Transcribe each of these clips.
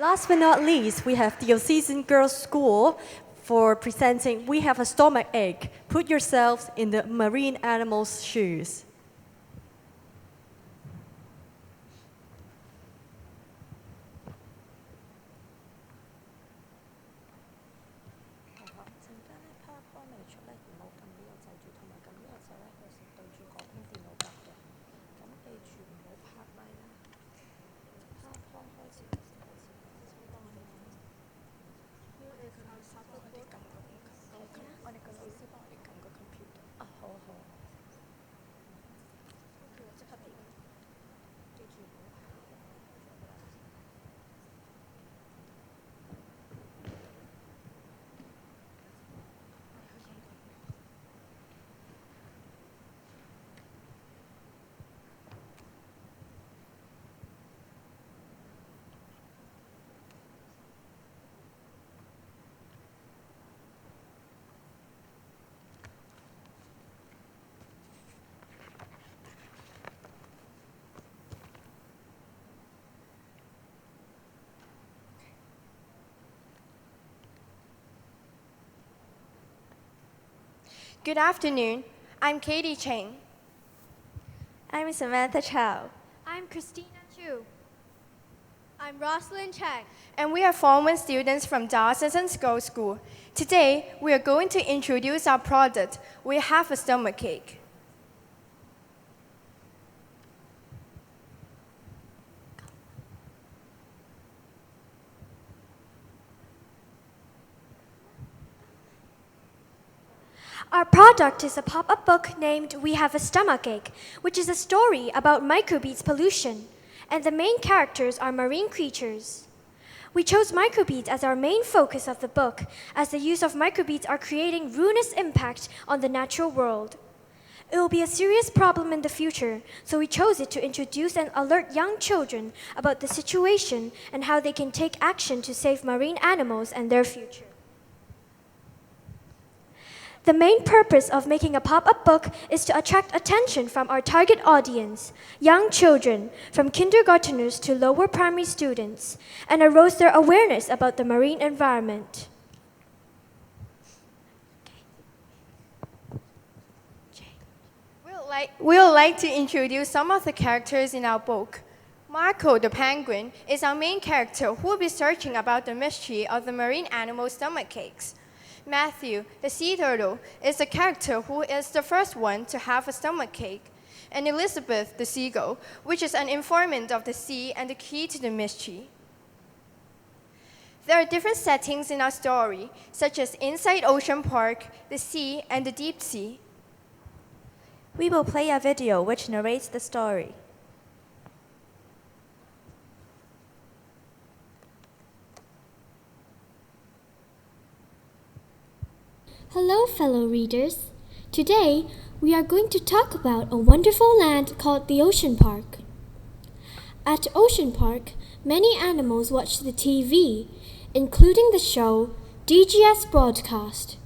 Last but not least, we have Diocesan Girls School for presenting We Have a Stomach Ache. Put yourselves in the marine animal's shoes. Good afternoon. I'm Ching. I'm Samantha CHAU. I'm Christina CHU. I'm Rosalyn Cheng. And we are Form 1 students from Diocesan Girls School. Today, we are going to introduce our product, We Have a Stomach Ache. Our product is a pop-up book named We Have a Stomach Ache, which is a story about microbeads pollution, and the main characters are marine creatures. We chose microbeads as our main focus of the book, as the use of microbeads are creating ruinous impact on the natural world. It will be a serious problem in the future, so we chose it to introduce and alert young children about the situation and how they can take action to save marine animals and their future. The main purpose of making a pop-up book is to attract attention from our target audience, young children, from kindergarteners to lower primary students, and arouse their awareness about the marine environment. We would like to introduce some of the characters in our book. Marco the penguin is our main character who will be searching about the mystery of the marine animal stomach aches. Matthew, the sea turtle, is the character who is the first one to have a stomach ache, and Elizabeth, the seagull, which is an informant of the sea and the key to the mystery. There are different settings in our story, such as inside Ocean Park, the sea, and the deep sea. We will play a video which narrates the story. Hello, fellow readers. Today, we are going to talk about a wonderful land called the Ocean Park. At Ocean Park, many animals watch the TV, including the show DGS Broadcast.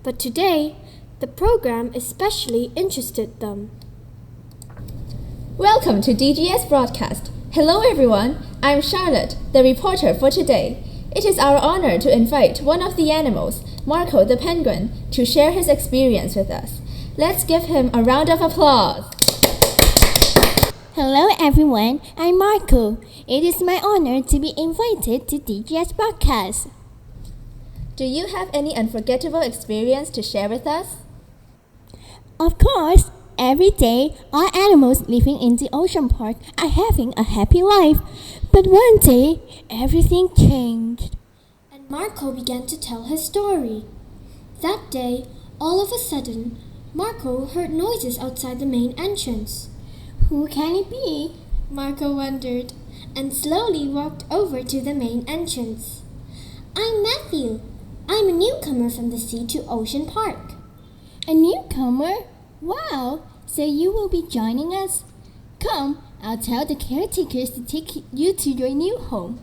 But today, the program especially interested them. Welcome to DGS Broadcast. Hello everyone, I'm Charlotte, the reporter for today. It is our honor to invite one of the animals, Marco the penguin, to share his experience with us. Let's give him a round of applause. Hello everyone, I'm Marco. It is my honor to be invited to DGS Broadcast. Do you have any unforgettable experience to share with us? Of course, every day all animals living in the Ocean Park are having a happy life. But one day, everything changed. And Marco began to tell his story. That day, all of a sudden, Marco heard noises outside the main entrance. Who can it be? Marco wondered, and slowly walked over to the main entrance. I'm Matthew. I'm a newcomer from the sea to Ocean Park. A newcomer? Wow! So you will be joining us? Come, I'll tell the caretakers to take you to your new home.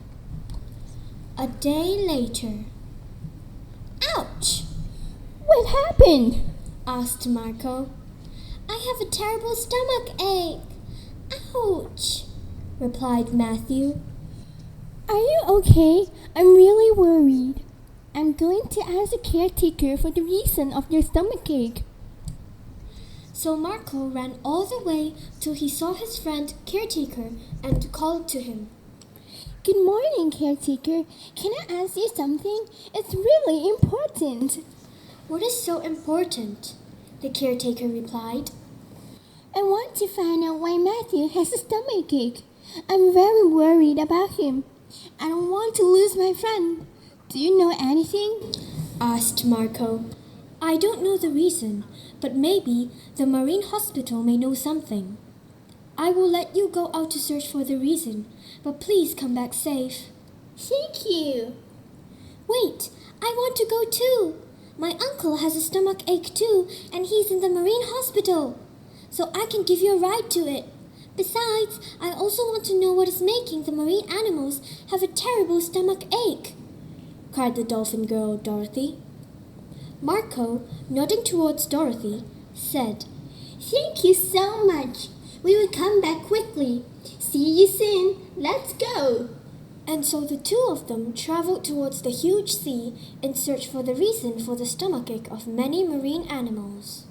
A day later. Ouch! What happened? Asked Marco. I have a terrible stomach ache. Ouch! Replied Matthew. Are you okay? I'm really worried. I'm going to ask the caretaker for the reason of your stomachache. So Marco ran all the way till he saw his friend caretaker and called to him. Good morning, caretaker. Can I ask you something? It's really important. What is so important? The caretaker replied. I want to find out why Matthew has a stomachache. I'm very worried about him. I don't want to lose my friend. Do you know anything? Asked Marco. I don't know the reason, but maybe the Marine Hospital may know something. I will let you go out to search for the reason, but please come back safe. Thank you. Wait, I want to go too. My uncle has a stomach ache too, and he's in the Marine Hospital. So I can give you a ride to it. Besides, I also want to know what is making the marine animals have a terrible stomach ache, cried the dolphin girl, Dorothy. Marco, nodding towards Dorothy, said, Thank you so much. We will come back quickly. See you soon. Let's go. And so the two of them traveled towards the huge sea in search for the reason for the stomachache of many marine animals.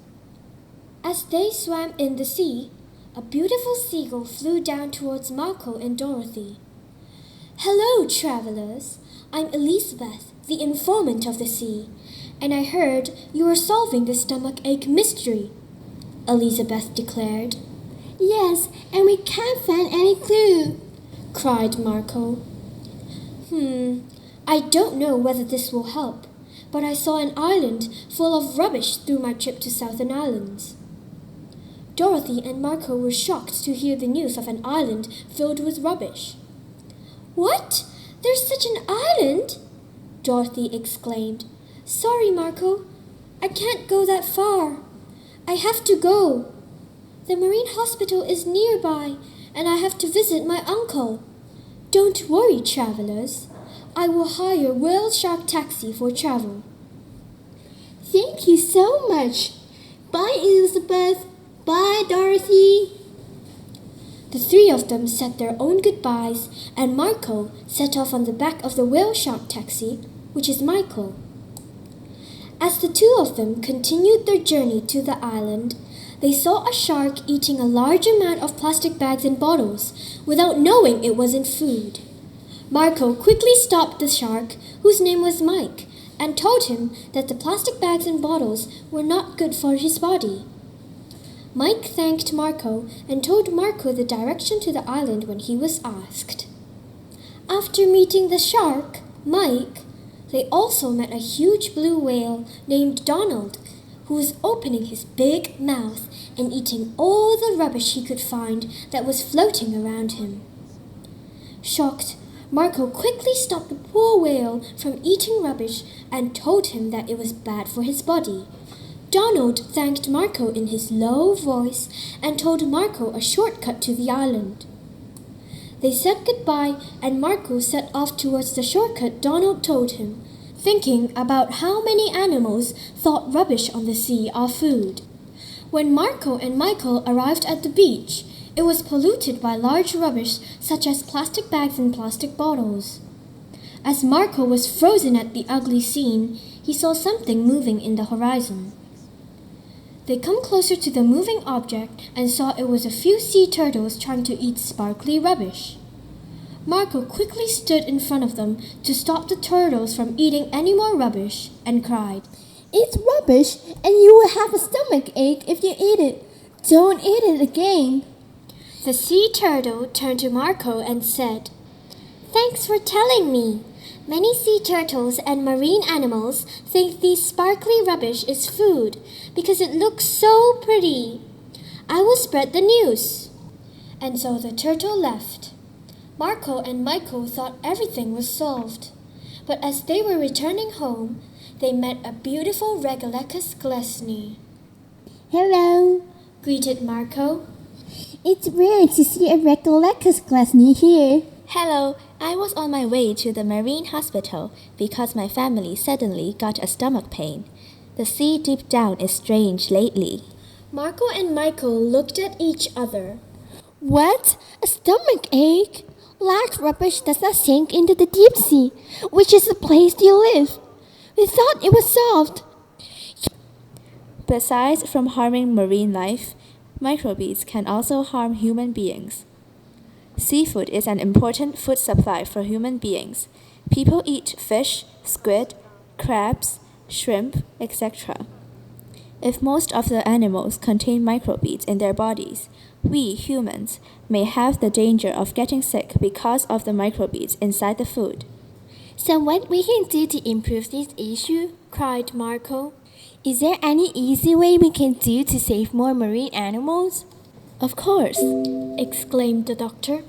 As they swam in the sea, a beautiful seagull flew down towards Marco and Dorothy. Hello, travelers. I'm Elizabeth, the informant of the sea, and I heard you are solving the stomachache mystery, Elizabeth declared. Yes, and we can't find any clue, cried Marco. I don't know whether this will help, but I saw an island full of rubbish through my trip to Southern Islands. Dorothy and Marco were shocked to hear the news of an island filled with rubbish. What? There's such an island? Dorothy exclaimed. Sorry, Marco. I can't go that far. I have to go. The Marine Hospital is nearby, and I have to visit my uncle. Don't worry, travelers. I will hire Whale Shark Taxi for travel. Thank you so much. Bye, Elizabeth. Bye, Dorothy. The three of them said their own goodbyes, and Marco set off on the back of the Whale Shark Taxi, which is Michael. As the two of them continued their journey to the island, they saw a shark eating a large amount of plastic bags and bottles without knowing it wasn't food. Marco quickly stopped the shark, whose name was Mike, and told him that the plastic bags and bottles were not good for his body. Mike thanked Marco and told Marco the direction to the island when he was asked. After meeting the shark, Mike, they also met a huge blue whale named Donald, who was opening his big mouth and eating all the rubbish he could find that was floating around him. Shocked, Marco quickly stopped the poor whale from eating rubbish and told him that it was bad for his body. Donald thanked Marco in his low voice and told Marco a shortcut to the island. They said goodbye, and Marco set off towards the shortcut Donald told him, thinking about how many animals thought rubbish on the sea are food. When Marco and Michael arrived at the beach, it was polluted by large rubbish such as plastic bags and plastic bottles. As Marco was frozen at the ugly scene, he saw something moving in the horizon. They come closer to the moving object and saw it was a few sea turtles trying to eat sparkly rubbish. Marco quickly stood in front of them to stop the turtles from eating any more rubbish and cried, It's rubbish, and you will have a stomach ache if you eat it. Don't eat it again. The sea turtle turned to Marco and said, Thanks for telling me. Many sea turtles and marine animals think these sparkly rubbish is food because it looks so pretty. I will spread the news. And so the turtle left. Marco and Michael thought everything was solved. But as they were returning home, they met a beautiful Regalecus glesny. Hello. Greeted Marco. It's rare to see a Regalecus glesny here. Hello, I was on my way to the Marine Hospital because my family suddenly got a stomach pain. The sea deep down is strange lately. Marco and Michael looked at each other. What? A stomach ache? Large rubbish does not sink into the deep sea, which is the place you live. We thought it was solved. Besides from harming marine life, microbeads can also harm human beings. Seafood is an important food supply for human beings. People eat fish, squid, crabs, shrimp, etc. If most of the animals contain microbeads in their bodies, we humans may have the danger of getting sick because of the microbeads inside the food. So what we can do to improve this issue? cried Marco. Is there any easy way we can do to save more marine animals? Of course, Exclaimed the doctor.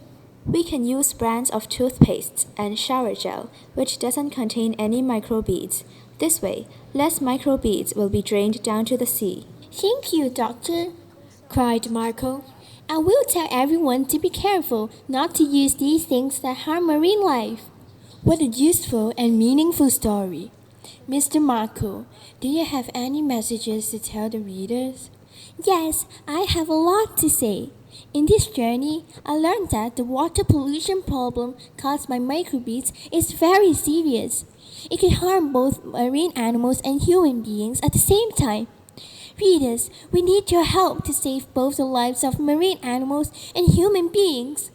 we can use brands of toothpaste and shower gel which doesn't contain any microbeads. This way, less microbeads will be drained down to the sea. Thank you, doctor. cried Marco. I will tell everyone to be careful not to use these things that harm marine life. What a useful and meaningful story. Mr. Marco, do you have any messages to tell the readers? Yes, I have a lot to say. In this journey, I learned that the water pollution problem caused by microbeads is very serious. It can harm both marine animals and human beings at the same time. Readers, we need your help to save both the lives of marine animals and human beings.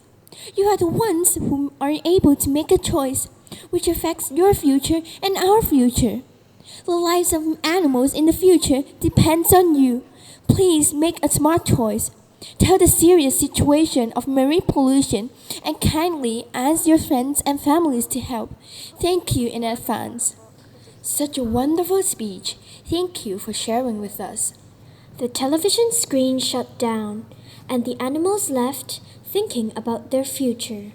You are the ones who are able to make a choice which affects your future and our future. The lives of animals in the future depends on you. Please make a smart choice. Tell the serious situation of marine pollution and kindly ask your friends and families to help. Thank you in advance. Such a wonderful speech. Thank you for sharing with us. The television screen shut down, and the animals left thinking about their future.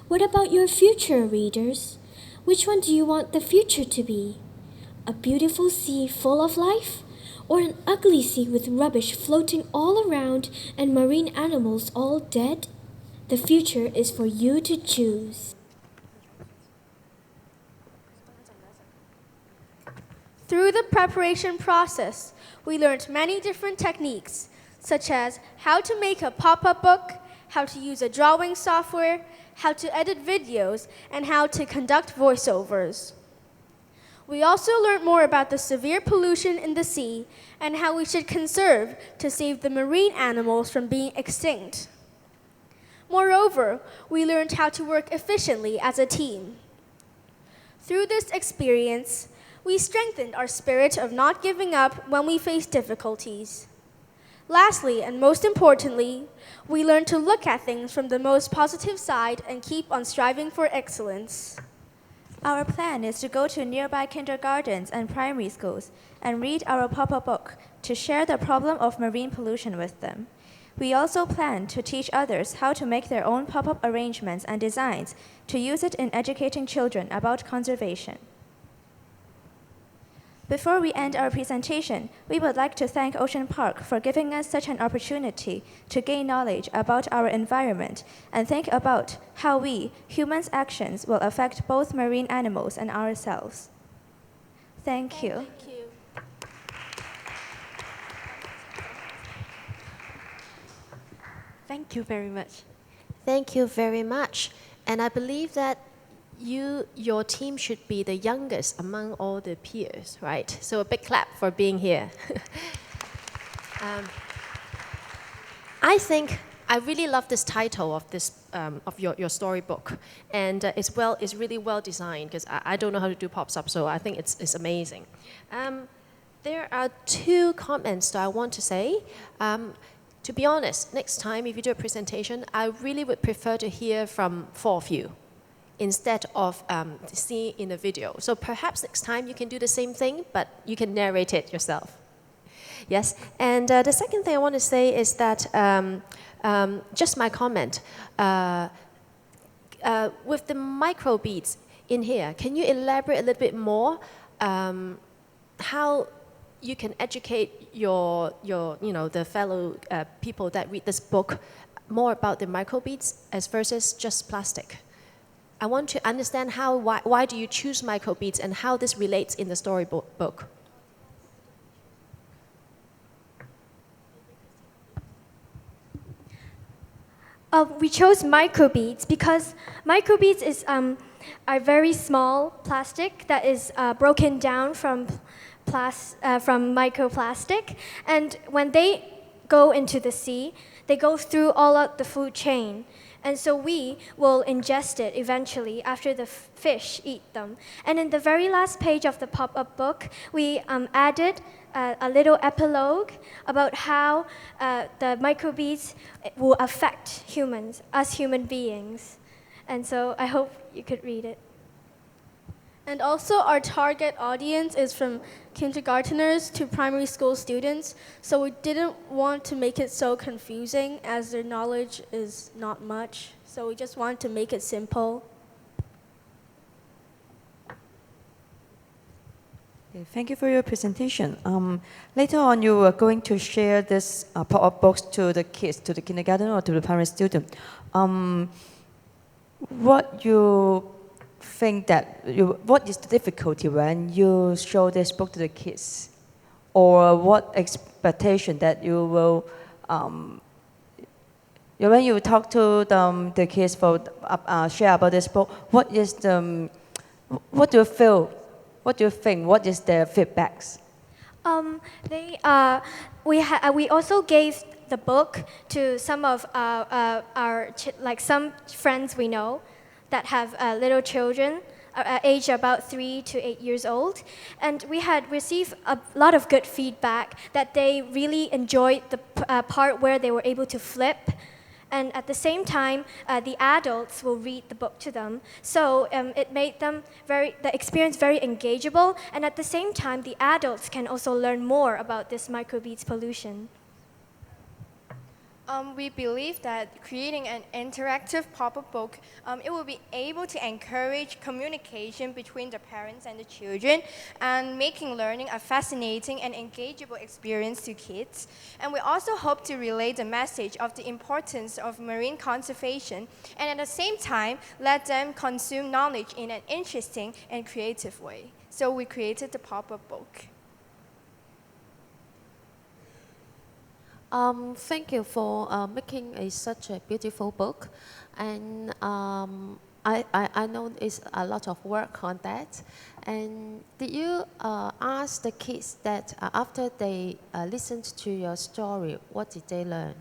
What about your future, readers? Which one do you want the future to be? A beautiful sea full of life? Or an ugly sea with rubbish floating all around and marine animals all dead? The future is for you to choose. Through the preparation process, we learned many different techniques, such as how to make a pop-up book, how to use a drawing software, how to edit videos, and how to conduct voiceovers. We also learned more about the severe pollution in the sea and how we should conserve to save the marine animals from being extinct. Moreover, we learned how to work efficiently as a team. Through this experience, we strengthened our spirit of not giving up when we face difficulties. Lastly, and most importantly, we learned to look at things from the most positive side and keep on striving for excellence. Our plan is to go to nearby kindergartens and primary schools and read our pop-up book to share the problem of marine pollution with them. We also plan to teach others how to make their own pop-up arrangements and designs to use it in educating children about conservation. Before we end our presentation, we would like to thank Ocean Park for giving us such an opportunity to gain knowledge about our environment and think about how we, humans' actions, will affect both marine animals and ourselves. Thank you. Thank you very much. Thank you very much. And I believe that your team should be the youngest among all the peers, right? So a big clap for being here. I think I really love this title of this of your storybook, and it's really well designed because I don't know how to do pops-up, so I think it's amazing. There are two comments that I want to say. To be honest, next time if you do a presentation, I really would prefer to hear from four of you instead of seeing in the video. So perhaps next time you can do the same thing, but you can narrate it yourself. Yes, and the second thing I want to say is that just my comment. With the microbeads in here, can you elaborate a little bit more how you can educate the fellow people that read this book more about the microbeads as versus just plastic? I want to understand why do you choose microbeads and how this relates in the storybook. We chose microbeads because microbeads is a very small plastic that is broken down from microplastic, and when they go into the sea, they go through all of the food chain. And so we will ingest it eventually after the fish eat them. And in the very last page of the pop-up book, we added a little epilogue about how the microbeads will affect humans, us human beings. And so I hope you could read it. And also our target audience is from kindergarteners to primary school students, so we didn't want to make it so confusing as their knowledge is not much. So we just wanted to make it simple. Okay, thank you for your presentation. Later on, you were going to share this pop-up box to the kids, to the kindergarten or to the primary student. What you think what is the difficulty when you show this book to the kids, or what expectation that you will when you talk to the kids for share about this book, what do you feel, what do you think, what is their feedbacks? We also gave the book to some of some friends we know that have little children, aged about 3 to 8 years old. And we had received a lot of good feedback that they really enjoyed the part where they were able to flip. And at the same time, the adults will read the book to them. So it made them the experience very engageable. And at the same time, the adults can also learn more about this microbeads pollution. We believe that creating an interactive pop-up book, it will be able to encourage communication between the parents and the children and making learning a fascinating and engageable experience to kids. And we also hope to relay the message of the importance of marine conservation and at the same time let them consume knowledge in an interesting and creative way. So we created the pop-up book. Thank you for making such a beautiful book, and I know it's a lot of work on that. And did you ask the kids that after they listened to your story, what did they learn?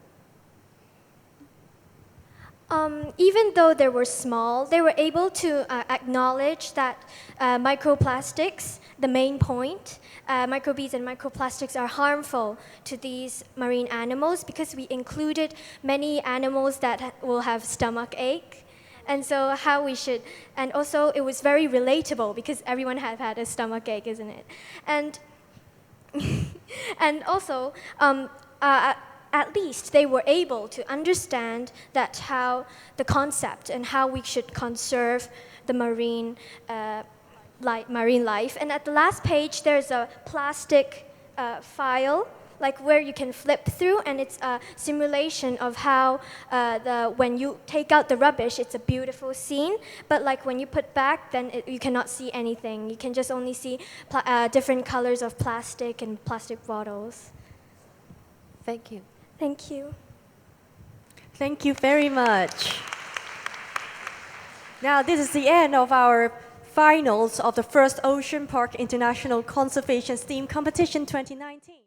Even though they were small, they were able to acknowledge that microplastics, the main point, microbeads and microplastics are harmful to these marine animals because we included many animals that will have stomach ache. And so how we should, and also it was very relatable because everyone has had a stomach ache, isn't it? And, and also, at least they were able to understand that how the concept and how we should conserve the marine life. And at the last page, there's a plastic file, like where you can flip through, and it's a simulation of how when you take out the rubbish, it's a beautiful scene. But like when you put back, then you cannot see anything. You can just only see different colors of plastic and plastic bottles. Thank you. Thank you. Thank you very much. Now, this is the end of our finals of the first Ocean Park International Conservation STEAM Competition 2019.